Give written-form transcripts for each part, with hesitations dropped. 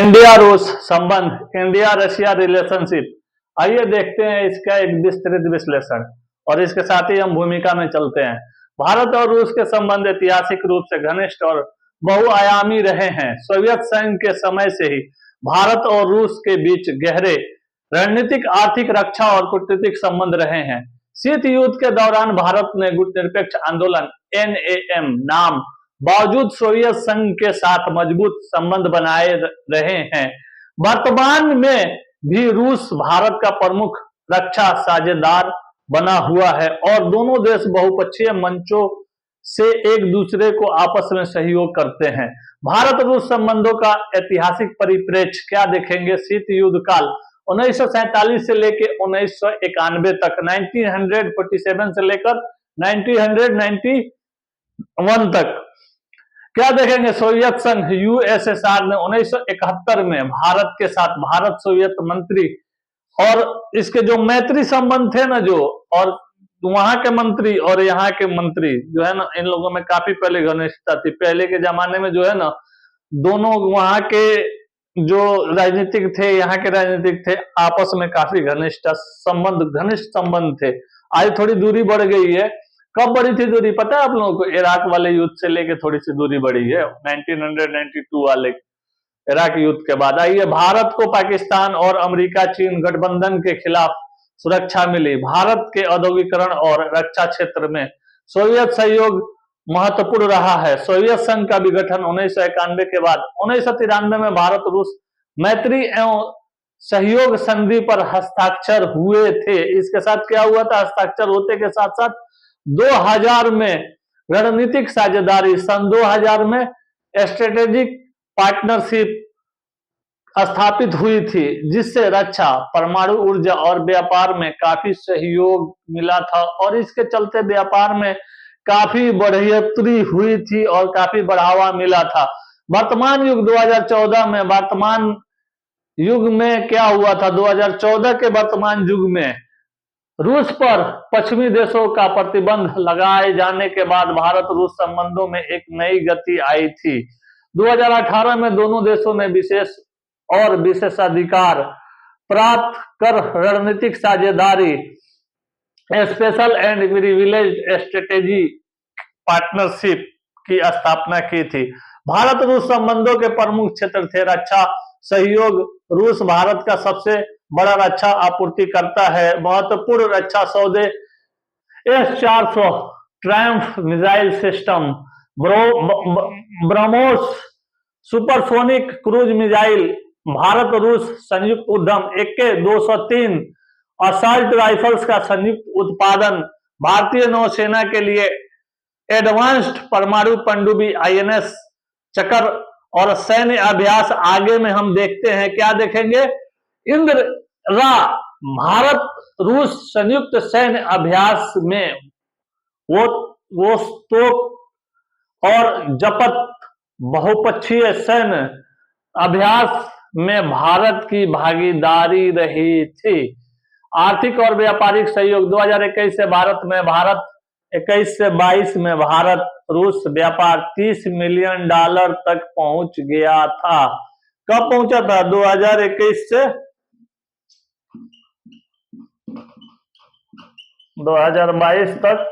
India रूस संबंध, India Russia relationship. आइए देखते हैं इसका एक विस्तृत विश्लेषण और इसके साथ ही हम भूमिका में चलते हैं। भारत और रूस के संबंध ऐतिहासिक रूप से घनिष्ठ और बहुआयामी रहे हैं। सोवियत संघ के समय से ही भारत और रूस के बीच गहरे रणनीतिक, आर्थिक, रक्षा और कूटनीतिक संबंध रहे हैं। शीत युद्ध के दौरान भारत ने गुटनिरपेक्ष आंदोलन NAM नाम बावजूद सोवियत संघ के साथ मजबूत संबंध बनाए रहे हैं। वर्तमान में भी रूस भारत का प्रमुख रक्षा साझेदार बना हुआ है और दोनों देश बहुपक्षीय मंचों से एक दूसरे को आपस में सहयोग करते हैं। भारत रूस संबंधों का ऐतिहासिक परिप्रेक्ष्य क्या देखेंगे? शीत युद्ध काल 1947 से लेकर 1991 तक, 1947 से लेकर 1991 तक। क्या देखेंगे? सोवियत संघ USSR ने 1971 में भारत के साथ भारत सोवियत मंत्री और इसके जो मैत्री संबंध थे ना, जो और वहां के मंत्री और यहाँ के मंत्री जो है ना, इन लोगों में काफी पहले घनिष्ठता थी। पहले के जमाने में जो है ना, दोनों वहां के जो राजनीतिक थे, यहाँ के राजनीतिक थे, आपस में काफी घनिष्ठ संबंध थे। आज थोड़ी दूरी बढ़ गई है। कब बढ़ी थी दूरी पता है आप लोगों को? इराक वाले युद्ध से लेके थोड़ी सी दूरी बढ़ी है, 1992 वाले इराक युद्ध के बाद। आइए, भारत को पाकिस्तान और अमेरिका चीन गठबंधन के खिलाफ सुरक्षा मिली। भारत के औद्योगिकरण और रक्षा क्षेत्र में सोवियत सहयोग महत्वपूर्ण रहा है। सोवियत संघ का विघटन 1991 के बाद 1993 में भारत रूस मैत्री एवं सहयोग संधि पर हस्ताक्षर हुए थे। इसके साथ क्या हुआ था? हस्ताक्षर होते के साथ साथ 2000 में रणनीतिक साझेदारी, सन 2000 में स्ट्रेटेजिक पार्टनरशिप स्थापित हुई थी, जिससे रक्षा, परमाणु ऊर्जा और व्यापार में काफी सहयोग मिला था और इसके चलते व्यापार में काफी बढ़ोतरी हुई थी और काफी बढ़ावा मिला था। वर्तमान युग 2014 में, वर्तमान युग में क्या हुआ था? 2014 के वर्तमान युग में रूस पर पश्चिमी देशों का प्रतिबंध लगाए जाने के बाद भारत रूस संबंधों में एक नई गति आई थी। 2018 में दोनों देशों ने विशेष और विशेषाधिकार प्राप्त कर रणनीतिक साझेदारी, special and privileged strategy partnership की स्थापना की थी। भारत रूस संबंधों के प्रमुख क्षेत्र थे रक्षा सहयोग। रूस भारत का सबसे बड़ा रक्षा आपूर्तिकर्ता है। महत्वपूर्ण रक्षा सौदे S-400 Triumph missile system, BrahMos supersonic cruise missile, Bharat रूस संयुक्त उद्यम AK-203 असॉल्ट राइफल्स का संयुक्त उत्पादन, भारतीय नौसेना के लिए एडवांस्ड परमाणु पनडुब्बी INS चक्र और सैन्य अभ्यास। आगे में हम देखते हैं, क्या देखेंगे? इंद्रा भारत रूस संयुक्त सैन्य अभ्यास में वो तोप और जपत बहुपक्षीय सैन्य अभ्यास में भारत की भागीदारी रही थी। आर्थिक और व्यापारिक सहयोग 2021 से भारत में, भारत 21 से 22 में भारत रूस व्यापार $30 मिलियन तक पहुंच गया था। कब पहुंचा था? 2021 से 2022 तक।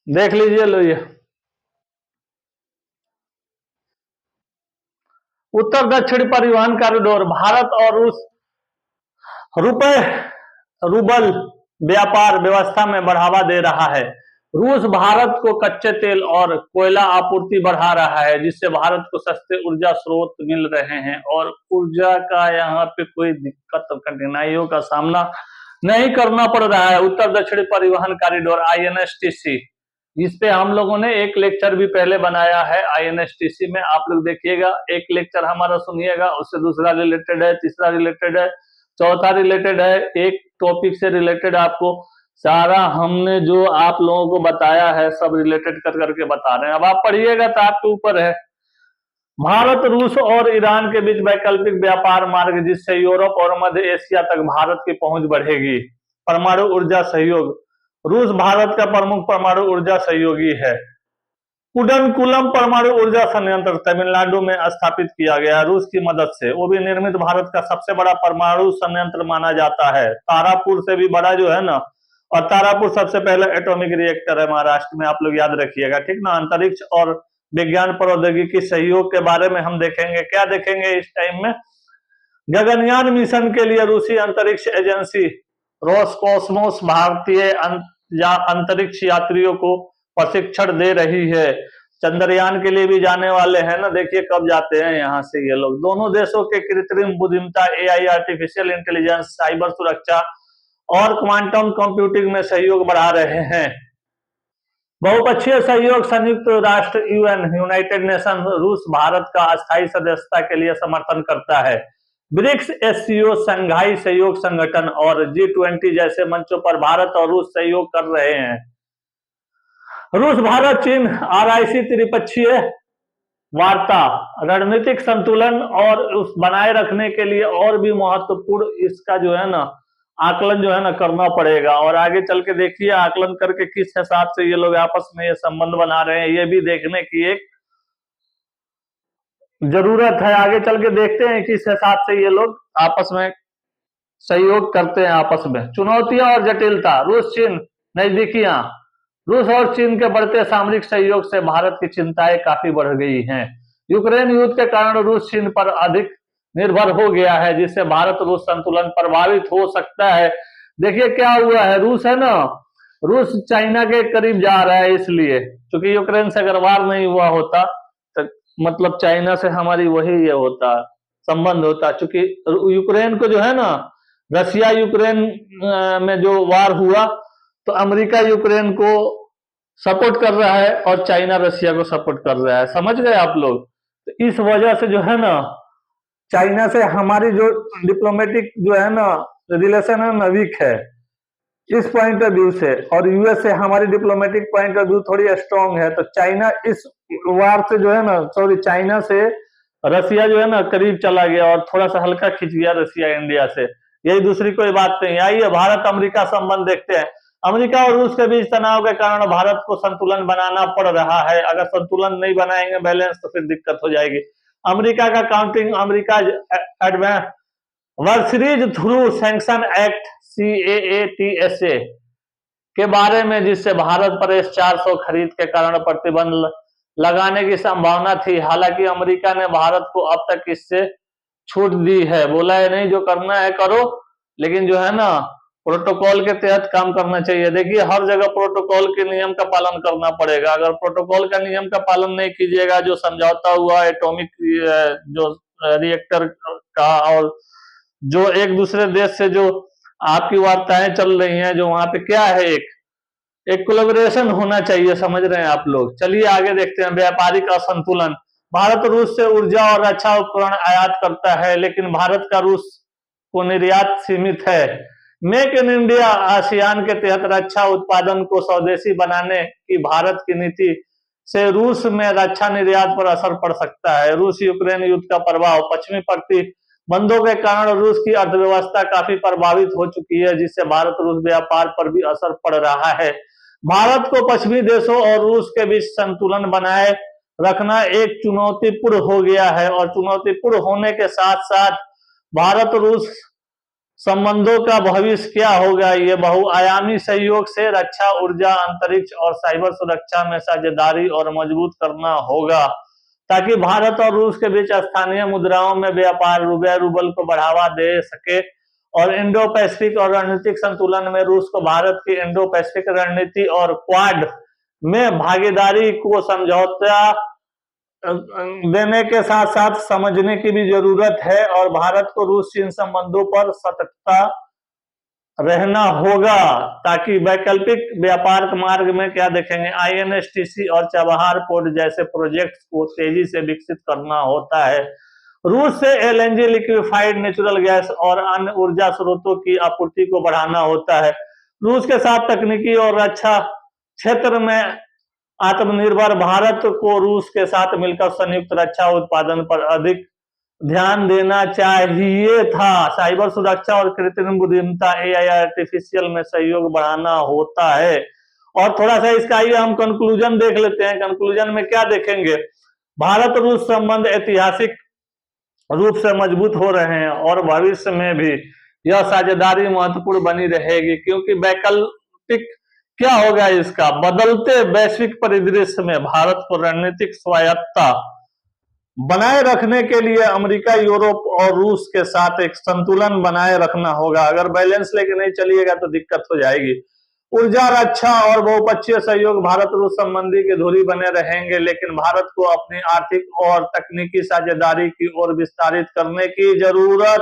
देख लीजिए, लो ये उत्तर दक्षिण परिवहन कॉरिडोर भारत और रूस रुपए रूबल व्यापार व्यवस्था में बढ़ावा दे रहा है। रूस भारत को कच्चे तेल और कोयला आपूर्ति बढ़ा रहा है, जिससे भारत को सस्ते ऊर्जा स्रोत मिल रहे हैं और ऊर्जा का यहाँ पे कोई दिक्कत और कठिनाइयों का सामना नहीं करना पड़ रहा है। उत्तर दक्षिण परिवहन कॉरिडोर INSTC, इस पे हम लोगों ने एक लेक्चर भी पहले बनाया है। INSTC में आप लोग देखिएगा, एक लेक्चर हमारा सुनिएगा, उससे दूसरा रिलेटेड है, तीसरा रिलेटेड है, चौथा रिलेटेड है, एक टॉपिक से रिलेटेड आपको सारा हमने जो आप लोगों को बताया है सब रिलेटेड कर करके बता रहे हैं। अब आप पढ़िएगा तो आपके ऊपर है। भारत, रूस और ईरान के बीच वैकल्पिक व्यापार मार्ग, जिससे यूरोप और मध्य एशिया तक भारत की पहुंच बढ़ेगी। परमाणु ऊर्जा सहयोग, रूस भारत का प्रमुख परमाणु ऊर्जा सहयोगी है। कुडनकुलम परमाणु ऊर्जा संयंत्र तमिलनाडु में स्थापित किया गया रूस की मदद से। वो भी निर्मित भारत का सबसे बड़ा परमाणु संयंत्र माना जाता है। तारापुर से भी बड़ा जो है ना, और तारापुर सबसे पहले एटॉमिक रिएक्टर है महाराष्ट्र में, आप लोग याद रखिएगा, ठीक ना। अंतरिक्ष और विज्ञान प्रौद्योगिकी सहयोग के बारे में हम देखेंगे। क्या देखेंगे इस टाइम में? गगनयान मिशन के लिए रूसी अंतरिक्ष एजेंसी रोसकॉस्मोस भारतीय अंतरिक्ष यात्रियों को प्रशिक्षण दे रही है। चंद्रयान के लिए भी जाने वाले हैं ना, देखिए कब जाते हैं यहाँ से ये लोग। दोनों देशों के कृत्रिम बुद्धिमत्ता, एआई, आर्टिफिशियल इंटेलिजेंस, साइबर सुरक्षा और क्वांटम कंप्यूटिंग में सहयोग बढ़ा रहे हैं। बहुपक्षीय सहयोग, संयुक्त राष्ट्र यूएन यूनाइटेड नेशन रूस भारत का अस्थायी सदस्यता के लिए समर्थन करता है। ब्रिक्स, एससीओ, संघाई सहयोग संगठन और G20 जैसे मंचों पर भारत और रूस सहयोग कर रहे हैं। रूस भारत चीन RIC त्रिपक्षीय वार्ता रणनीतिक संतुलन और उस बनाए रखने के लिए और भी महत्वपूर्ण इसका जो है ना आकलन जो है ना करना पड़ेगा। और आगे चल के देखिए आकलन करके किस हिसाब से ये लोग आपस में ये संबंध बना रहे हैं, ये भी देखने की एक जरूरत है। आगे चल के देखते हैं किस हिसाब से ये लोग आपस में सहयोग करते हैं आपस में। चुनौतियां और जटिलता, रूस चीन नजदीकियां, रूस और चीन के बढ़ते सामरिक सहयोग से भारत की चिंताएं काफी बढ़ गई हैं। यूक्रेन युद्ध के कारण रूस चीन पर अधिक निर्भर हो गया है, जिससे भारत रूस संतुलन प्रभावित हो सकता है। देखिए क्या हुआ है, रूस है ना, रूस चाइना के करीब जा रहा है, इसलिए क्योंकि यूक्रेन से अगर वार नहीं हुआ होता तो मतलब चाइना से हमारी वही ये होता संबंध होता। क्योंकि यूक्रेन को जो है ना, रशिया यूक्रेन में जो वार हुआ तो अमेरिका यूक्रेन को सपोर्ट कर रहा है और चाइना रशिया को सपोर्ट कर रहा है, समझ गए आप लोग। तो इस वजह से जो है ना चाइना से हमारी जो डिप्लोमेटिक जो है ना रिलेशन है ना वीक है इस पॉइंट ऑफ व्यू से, और यूएस से हमारी डिप्लोमेटिक पॉइंट ऑफ व्यू थोड़ी स्ट्रांग है। तो चाइना इस वार से जो है ना, सॉरी, चाइना से रसिया जो है ना करीब चला गया और थोड़ा सा हल्का खिंच गया रसिया इंडिया से, यही दूसरी कोई बात नहीं। आइए भारत अमेरिका संबंध देखते हैं। अमेरिका और रूस के बीच तनाव के कारण भारत को संतुलन बनाना पड़ रहा है। अगर संतुलन नहीं बनाएंगे बैलेंस तो फिर दिक्कत हो जाएगी। अमेरिका का counting America adversaries through sanction act CAATSA के बारे में, जिससे भारत पर S-400 खरीद के कारण प्रतिबंध लगाने की संभावना थी। हालांकि अमेरिका ने भारत को अब तक इससे छूट दी है, बोला है नहीं जो करना है करो, लेकिन जो है ना प्रोटोकॉल के तहत काम करना चाहिए। देखिए हर जगह प्रोटोकॉल के नियम का पालन करना पड़ेगा। अगर प्रोटोकॉल का नियम का पालन नहीं कीजिएगा, जो समझौता हुआ एटॉमिक जो रिएक्टर का और जो एक दूसरे देश से जो आपकी वार्ताएं चल रही हैं, जो वहां पे क्या है एक कोलैबोरेशन होना चाहिए, समझ रहे हैं आप लोग। चलिए आगे देखते हैं। व्यापारिक असंतुलन, भारत रूस से ऊर्जा और रक्षा उपकरण आयात करता है, लेकिन भारत का रूस को निर्यात सीमित है। मेक इन इंडिया आसियान के तहत रक्षा उत्पादन को स्वदेशी बनाने की भारत की नीति से रूस में रक्षा निर्यात पर असर पड़ सकता है। रूस यूक्रेन युद्ध का प्रभाव, पश्चिमी प्रतिबंधों के कारण रूस की अर्थव्यवस्था काफी प्रभावित हो चुकी है, जिससे भारत रूस व्यापार पर भी असर पड़ रहा है। भारत को पश्चिमी देशों और रूस के बीच संतुलन बनाए रखना एक चुनौतीपूर्ण हो गया है, और चुनौतीपूर्ण होने के साथ साथ भारत रूस संबंधों का भविष्य क्या होगा। ये बहुआयामी सहयोग से रक्षा, ऊर्जा, अंतरिक्ष और साइबर सुरक्षा में साझेदारी और मजबूत करना होगा, ताकि भारत और रूस के बीच स्थानीय मुद्राओं में व्यापार, रुपया रूबल को बढ़ावा दे सके, और इंडो पैसिफिक और रणनीतिक संतुलन में रूस को भारत की इंडो पैसिफिक रणनीति और क्वाड में भागीदारी को समझौता देने के साथ साथ समझने की भी जरूरत है, और भारत को रूस चीन संबंधों पर सतर्कता रहना होगा, ताकि वैकल्पिक व्यापार मार्ग में क्या देखेंगे, INSTC और चाबहार पोर्ट जैसे प्रोजेक्ट्स को तेजी से विकसित करना होता है। रूस से LNG, लिक्विफाइड नेचुरल गैस और अन्य ऊर्जा स्रोतों की आपूर्ति को बढ़ाना होता है। रूस के साथ तकनीकी और रक्षा क्षेत्र में आत्मनिर्भर भारत को रूस के साथ मिलकर संयुक्त रक्षा उत्पादन पर अधिक ध्यान देना चाहिए था। साइबर सुरक्षा और कृत्रिम बुद्धिमत्ता AI आर्टिफिशियल में सहयोग बढ़ाना होता है। और थोड़ा सा इसका आइए हम कंक्लूजन देख लेते हैं। कंक्लूजन में क्या देखेंगे, भारत रूस संबंध ऐतिहासिक रूप से मजबूत हो रहे हैं और भविष्य में भी यह साझेदारी महत्वपूर्ण बनी रहेगी, क्योंकि वैकल्पिक क्या होगा, इसका बदलते वैश्विक परिदृश्य में भारत को रणनीतिक स्वायत्तता बनाए रखने के लिए अमेरिका, यूरोप और रूस के साथ एक संतुलन बनाए रखना होगा। अगर बैलेंस लेके नहीं चलिएगा तो दिक्कत हो जाएगी। ऊर्जा, रक्षा और बहुपक्षीय सहयोग भारत रूस संबंधी की धुरी बने रहेंगे, लेकिन भारत को अपनी आर्थिक और तकनीकी साझेदारी की ओर विस्तारित करने की जरूरत